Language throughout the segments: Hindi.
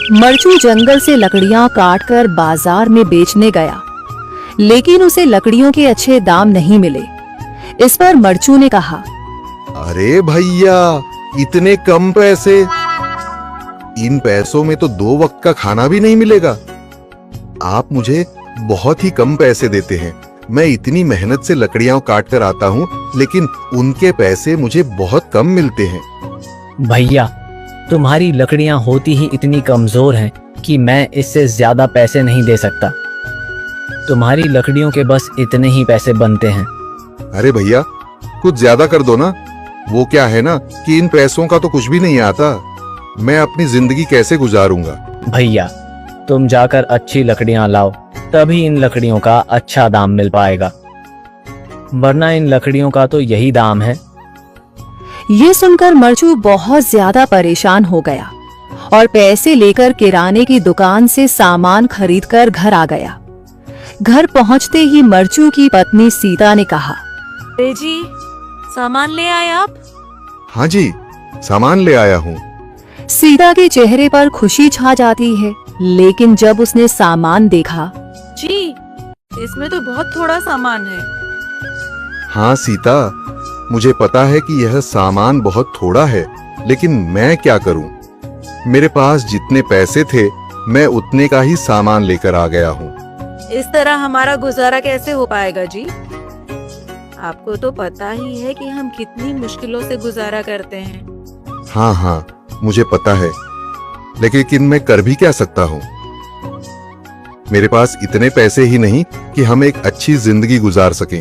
मरचू जंगल से लकड़ियां काटकर बाजार में बेचने गया, लेकिन उसे लकड़ियों के अच्छे दाम नहीं मिले। इस पर मरचू ने कहा, अरे भैया, इतने कम पैसे? इन पैसों में तो 2 वक्त का खाना भी नहीं मिलेगा। आप मुझे बहुत ही कम पैसे देते हैं। मैं इतनी मेहनत से लकड़ियां काट कर आता हूँ, लेकिन उनके पैसे मुझे बहुत कम मिलते हैं। भैया, तुम्हारी लकड़ियां होती ही इतनी कमजोर हैं कि मैं इससे ज्यादा पैसे नहीं दे सकता। तुम्हारी लकड़ियों के बस इतने ही पैसे बनते हैं। अरे भैया, कुछ ज्यादा कर दो ना। वो क्या है ना कि इन पैसों का तो कुछ भी नहीं आता। मैं अपनी जिंदगी कैसे गुजारूंगा? भैया, तुम जाकर अच्छी लकड़ियां लाओ, तभी इन लकड़ियों का अच्छा दाम मिल पाएगा, वरना इन लकड़ियों का तो यही दाम है। ये सुनकर मरचू बहुत ज्यादा परेशान हो गया और पैसे लेकर किराने की दुकान से सामान खरीदकर घर आ गया। घर पहुंचते ही मरचू की पत्नी सीता ने कहा, अरे जी, सामान ले आए आप? हाँ जी, सामान ले आया हूँ। सीता के चेहरे पर खुशी छा जाती है, लेकिन जब उसने सामान देखा, जी, इसमें तो बहुत थोड़ा सामान है। हाँ सीता, मुझे पता है कि यह सामान बहुत थोड़ा है, लेकिन मैं क्या करूं? मेरे पास जितने पैसे थे, मैं उतने का ही सामान लेकर आ गया हूँ। इस तरह हमारा गुजारा कैसे हो पाएगा जी? आपको तो पता ही है कि हम कितनी मुश्किलों से गुजारा करते हैं। हाँ हाँ, मुझे पता है, लेकिन मैं कर भी क्या सकता हूँ? मेरे पास इतने पैसे ही नहीं कि हम एक अच्छी जिंदगी गुजार सकें।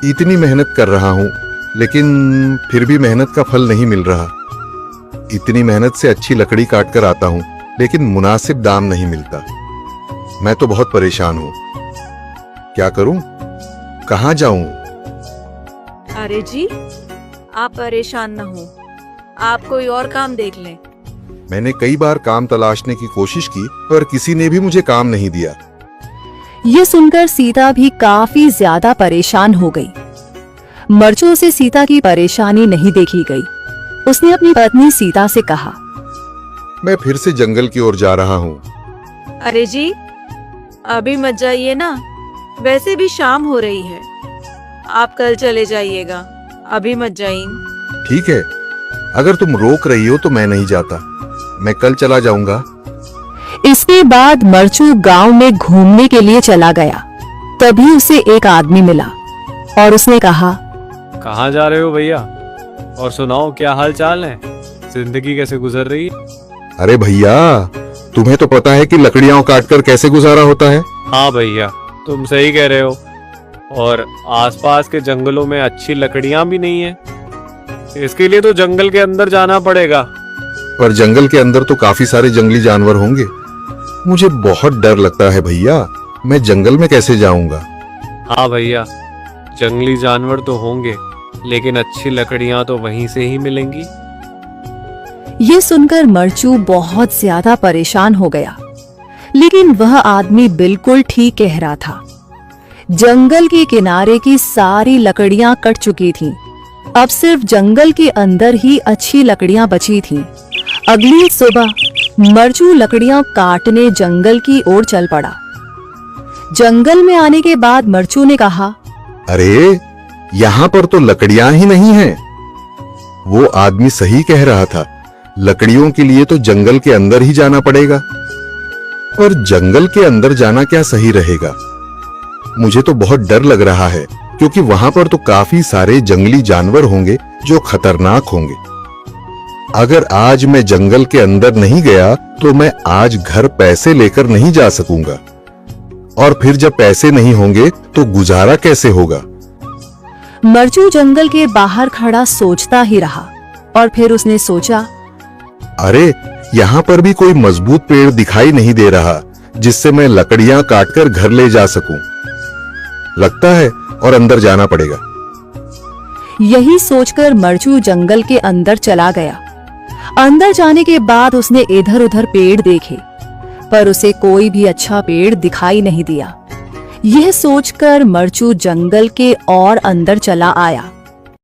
इतनी मेहनत कर रहा हूँ, लेकिन फिर भी मेहनत का फल नहीं मिल रहा। इतनी मेहनत से अच्छी लकड़ी काट कर आता हूँ, लेकिन मुनासिब दाम नहीं मिलता। मैं तो बहुत परेशान हूँ। क्या करूं? कहाँ जाऊं? अरे जी, आप परेशान न हो, आप कोई और काम देख लें। मैंने कई बार काम तलाशने की कोशिश की, पर किसी ने भी मुझे काम नहीं दिया। ये सुनकर सीता भी काफी ज्यादा परेशान हो गई। मरचू से सीता की परेशानी नहीं देखी गई। उसने अपनी पत्नी सीता से कहा, मैं फिर से जंगल की ओर जा रहा हूँ। अरे जी, अभी मत जाइए ना, वैसे भी शाम हो रही है। आप कल चले जाइएगा, अभी मत जाइए। ठीक है, अगर तुम रोक रही हो तो मैं नहीं जाता। मैं कल चला जाऊंगा। इसके बाद मरचू गांव में घूमने के लिए चला गया। तभी उसे एक आदमी मिला और उसने कहा, कहाँ जा रहे हो भैया? और सुनाओ, क्या हाल चाल है? जिंदगी कैसे गुजर रही है? अरे भैया, तुम्हें तो पता है कि लकड़ियां काटकर कैसे गुजारा होता है। हाँ भैया, तुम सही कह रहे हो। और आसपास के जंगलों में अच्छी लकड़ियां भी नहीं है। इसके लिए तो जंगल के अंदर जाना पड़ेगा। पर जंगल के अंदर तो काफी सारे जंगली जानवर होंगे। मुझे बहुत डर लगता है भैया, मैं जंगल में कैसे जाऊंगा? हाँ भैया, जंगली जानवर तो होंगे, लेकिन अच्छी लकड़ियां तो वहीं से ही मिलेंगी। ये सुनकर मरचू बहुत ज्यादा परेशान हो गया, लेकिन वह आदमी बिल्कुल ठीक कह रहा था। जंगल के किनारे की सारी लकड़ियां कट चुकी थीं। अब सिर्फ जंगल के अंदर ही अच्छी लकड़ियां बची थीं। अगली सुबह मरचू लकड़ियां काटने जंगल की ओर चल पड़ा। जंगल में आने के बाद मरचू ने कहा, अरे, यहाँ पर तो लकड़ियां ही नहीं हैं। वो आदमी सही कह रहा था, लकड़ियों के लिए तो जंगल के अंदर ही जाना पड़ेगा। और जंगल के अंदर जाना क्या सही रहेगा? मुझे तो बहुत डर लग रहा है, क्योंकि वहां पर तो काफी सारे जंगली जानवर होंगे जो खतरनाक होंगे। अगर आज मैं जंगल के अंदर नहीं गया तो मैं आज घर पैसे लेकर नहीं जा सकूंगा, और फिर जब पैसे नहीं होंगे तो गुजारा कैसे होगा? मरचू जंगल के बाहर खड़ा सोचता ही रहा और फिर उसने सोचा, अरे, यहाँ पर भी कोई मजबूत पेड़ दिखाई नहीं दे रहा जिससे मैं लकड़ियां काटकर घर ले जा सकूं। लगता है और अंदर जाना पड़ेगा। यही सोचकर मरचू जंगल के अंदर चला गया। अंदर जाने के बाद उसने इधर उधर पेड़ देखे, पर उसे कोई भी अच्छा पेड़ दिखाई नहीं दिया। यह सोचकर मरचू जंगल के और अंदर चला आया।